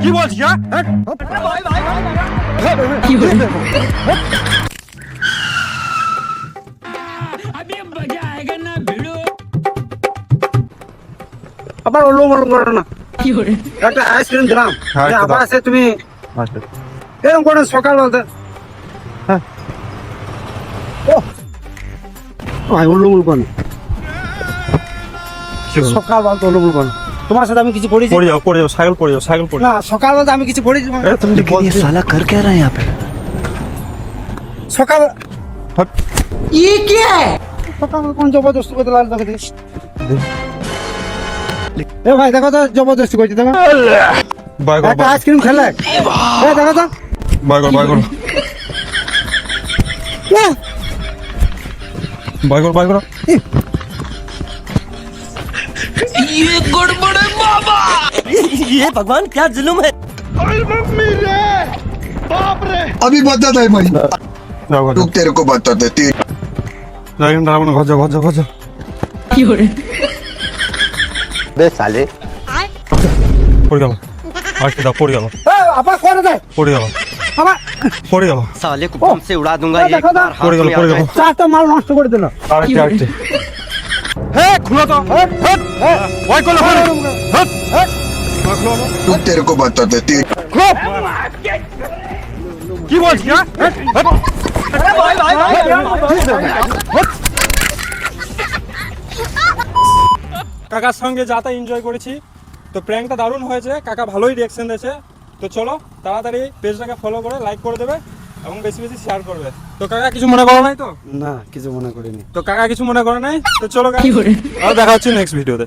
কি বলছিস হ্যাঁ? আবার ওলম ওলম করো না। একটা আইসক্রিম দিলাম, হ্যাঁ, একটু আবার দাও। আছে তুমি এরকম করে সকাল বলতে ওলম করো না। সকাল বলতে ওলম করো না। তোমার সাথে আমি কিছু করেছি পড়ে যাও সাইকেল পড়ে না? সকাল বলতে আমি কিছু করেছি তুমি যে ये साला कर क्या रहा है यहाँ पे? সকাল সকাল কোন জবরদস্তি করতে লাগলো তোকে দেখি। এ ভাই দেখো তো জবরদস্তি করছি দেখো, বাই করো একটা আইসক্রিম খেলে দেখো তো বাই করো বাই করো ये भगवान क्या जुल्म है? अभी बताता है भाई যাও ঘর रुक तेरे को बताते तेरे যাও এখানে দাঁড়াবো না, ঘর যাও बे साले পড়ে গেল আজকে দাও পড়ে গেল আবার করে দেয় আবার साले को बम से उड़ा दूंगा ओ, एक देखो बार तो। हाथ পড়ে গেল में आ जाए। চারটা মাল নষ্ট করে দিল। আরেকটে হ্যাঁ খুলো তো ওই করলে रुक तेरे को बताते तेरे কি বলছিস হ্যাঁ? কাকার সঙ্গে যাতা এনজয় করেছি, তো প্র্যাঙ্কটা দারুণ হয়েছে, কাকা ভালোই রিয়াকশন দিয়েছে। তো চলো তাড়াতাড়ি পেজটাকে ফলো করে লাইক করে দেবে এবং বেশি বেশি শেয়ার করবে। তো কাকা কিছু মনে করো নাই তো? না কিছু মনে করিনি। তো কাকা কিছু মনে করে নাই, তো চলো আর দেখা হচ্ছে নেক্সট ভিডিওতে।